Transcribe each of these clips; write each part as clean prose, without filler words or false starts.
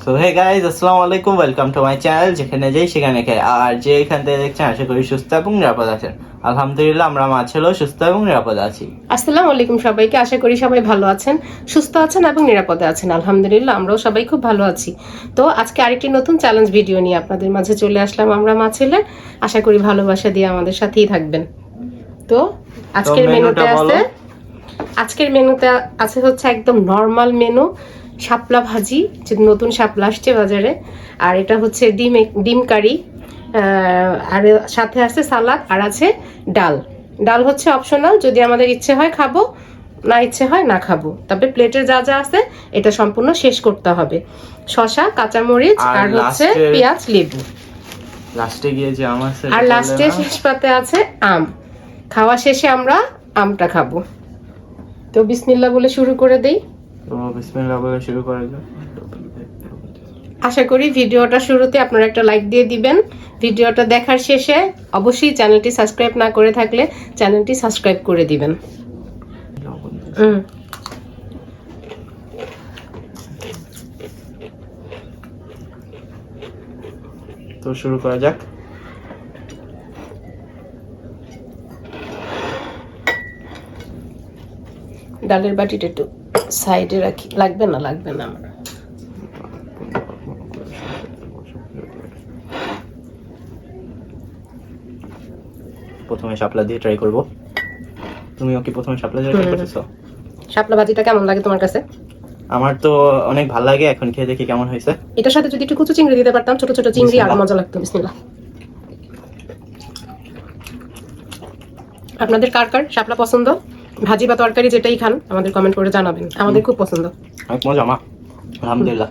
So hey guys, আসসালামু আলাইকুম, welcome to my channel. যেখানে যাই সেখানে খাই। আর যে এখান থেকে দেখছেন, আশা করি সুস্থ এবং নিরাপদ আছেন। আলহামদুলিল্লাহ, আমরা মা ছেলেও সুস্থ এবং নিরাপদ আছি। আসসালামু আলাইকুম সবাইকে, আশা করি সবাই ভালো আছেন, সুস্থ আছেন এবং নিরাপদে আছেন। আলহামদুলিল্লাহ, আমরাও সবাই খুব ভালো আছি। তো আজকে আরেকটি নতুন চ্যালেঞ্জ ভিডিও নিয়ে আপনাদের মাঝে চলে আসলাম আমরা মা ছেলে। আশা করি ভালোবাসা দিয়ে আমাদের সাথেই থাকবেন। তো আজকের মেনুতে আছে হচ্ছে একদম নর্মাল মেনু, শাপলা ভাজি, যে নতুন শাপলা আসছে বাজারে। আর এটা হচ্ছে ডিম কারি, আর সাথে আছে সালাদ, আর আছে ডাল। ডাল হচ্ছে অপশনাল, যদি আমাদের ইচ্ছে হয় খাবো, না ইচ্ছে হয় না খাবো। তবে প্লেটের যা যা আছে এটা সম্পূর্ণ শেষ করতে হবে। শসা, কাঁচামরিচ আর হচ্ছে পেঁয়াজ, লেবু। লাস্টে গিয়ে যে আম আছে, আর লাস্টে শেষ পাতে আছে আম। খাওয়া শেষে আমরা আমটা খাবো। তো বিসমিল্লাহ বলে শুরু করে দেই। তো বিসমিল্লাহ বলে শুরু করা যাক। আশা করি ভিডিওটা শুরুতে আপনারা একটা লাইক দিয়ে দিবেন। ভিডিওটা দেখার শেষে অবশ্যই চ্যানেলটি সাবস্ক্রাইব না করে থাকলে চ্যানেলটি সাবস্ক্রাইব করে দিবেন। তো শুরু করা যাক। ডালের বাটিটা একটু সাইডে রাখি, লাগবে না আমার। প্রথমে শাপলা দিয়ে ট্রাই করব। তুমিও কি প্রথমে শাপলা দিয়ে ট্রাই করতেছো? শাপলা ভাজিটা কেমন লাগে তোমার কাছে? আমার তো অনেক ভালো লাগে, এখন খেয়ে দেখি কেমন হয়েছে। এটার সাথে যদি একটু কুচু চিংড়ি দিতে পারতাম, ছোট ছোট চিংড়ি, আর মজা লাগতো। বিসমিল্লাহ। আপনাদের কার কার শাপলা পছন্দ? ভাজি বা তরকারি যেটাই খান আমাদের কমেন্ট করে জানাবেন, আমাদের খুব পছন্দ। অনেক মজা মা, আলহামদুলিল্লাহ।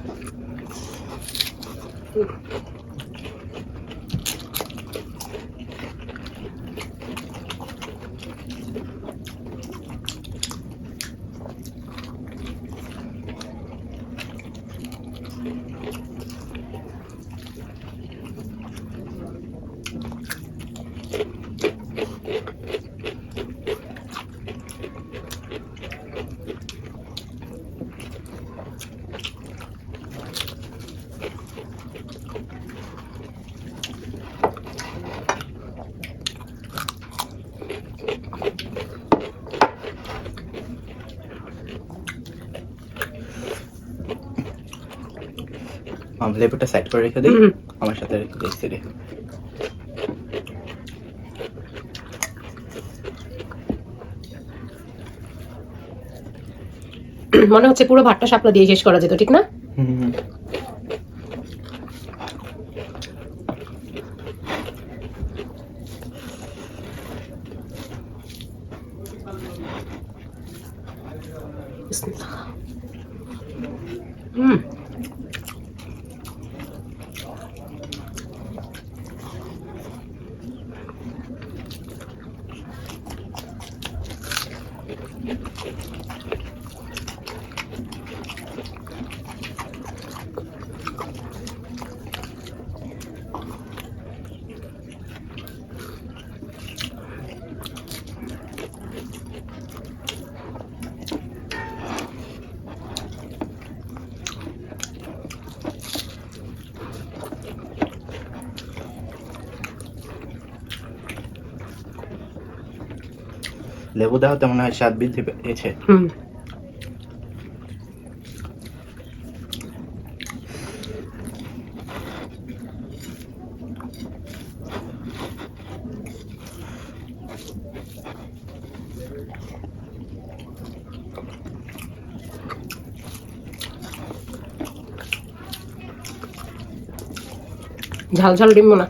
লেবুটা সাইড করে রেখে দিই, আমার সাথে রেখে দিই। মনে হচ্ছে পুরো ভাতটা শাপলা দিয়ে শেষ করা যেত, ঠিক না? লেবু দেওয়াতে মনে হয় স্বাদ বৃদ্ধি পেয়েছে। ঝাল ঝাল ডিম না।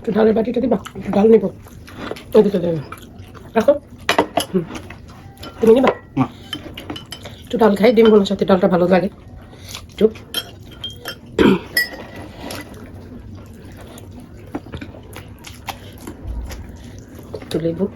একটু ডালের বাটিটা দিবা, ডাল নিব, ওদিকে দেবে, রাখো। তুমি নিবা? একটু ডাল খাই, ডিম ভোনার সাথে ডালটা ভালো লাগে। একটু। একটু লেবু।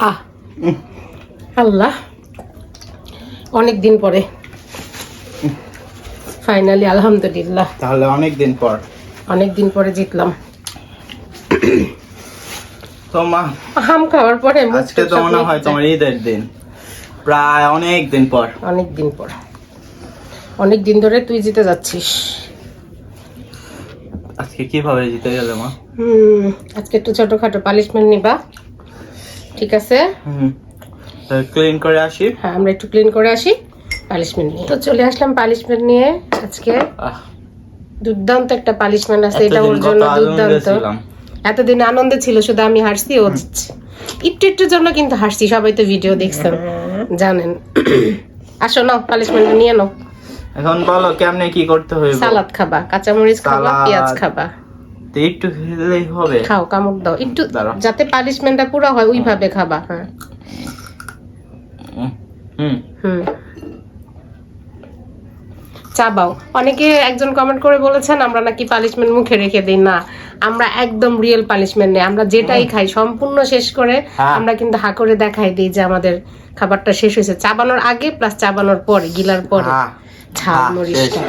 আহ আল্লাহ, অনেক দিন পরে ফাইনালি আলহামদুলিল্লাহ, তাহলে অনেক দিন পর জিতলাম। তো মা, আম খাওয়ার পরে মুখ আজকে তো সব মনে হয় মিটে তোমার যায়। ঈদের দিন, প্রায় অনেক দিন পর। অনেক দিন ধরে তুই জিতে যাচ্ছিস। আজকে কিভাবে জিতে গেলে মা? আজকে একটু ছোটখাটো পানিশমেন্ট নিবা, ঠিক আছে? ক্লিন করে আসি। হ্যাঁ, আমরা একটু ক্লিন করে আসি, পানিশমেন্ট নিয়ে। তো চলে আসলাম পানিশমেন্ট নিয়ে। আজকে দুর্দান্ত একটা পানিশমেন্ট আছে, এটা ওর জন্য দুর্দান্ত। এতদিন আনন্দে ছিল, শুধু আমি হাসছি, ও জিতছে। একটুর জন্য কিন্তু হাসছি, সবাই তো ভিডিও দেখছেন, জানেন। আসো নাও, পানিশমেন্ট নিয়ে নাও। এখন বলো কেমনে কি করতে হইব? সালাদ খাবা, কাঁচামরিচ খাবা, সালাদ। পেঁয়াজ খাবা। তো একটু খেলেই হবে? খাও, কামড় দাও একটু, দাঁড়াও। যাতে পানিশমেন্টটা পুরো হয় ওইভাবে খাবা। হ্যাঁ, হুম। চাবাও। অনেকে একজন কমেন্ট করে বলেছেন আমরা নাকি পানিশমেন্ট মুখে রেখে দিই। না, আমরা একদম রিয়েল পানিশমেন্ট নেই। আমরা যেটাই খাই সম্পূর্ণ শেষ করে আমরা কিন্তু হা করে দেখাই দিই যে আমাদের খাবারটা শেষ হয়েছে, চাবানোর আগে প্লাস চাবানোর পরে, গিলার পরে। ঝাল মরিচটা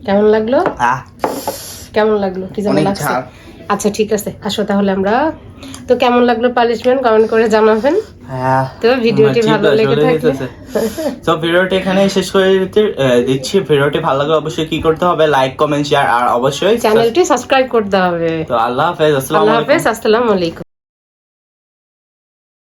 কেমন লাগলো? কেমন লাগলো? কি যেমন লাগছে? আচ্ছা ঠিক আছে, আসো তাহলে আমরা। তো কেমন লাগলো পানিশমেন্ট কমেন্ট করে জানাবেন। তো ভিডিওটি ভালো লেগে থাকলে তো ভিডিওটি এখানেই শেষ করে দিচ্ছি। ভিডিওটি ভালো লাগলে অবশ্যই কি করতে হবে? লাইক, কমেন্ট, শেয়ার, আর অবশ্যই চ্যানেলটি সাবস্ক্রাইব করতে হবে। তো আল্লাহ হাফেজ, আল্লাহ হাফেজ, আসসালামু আলাইকুম।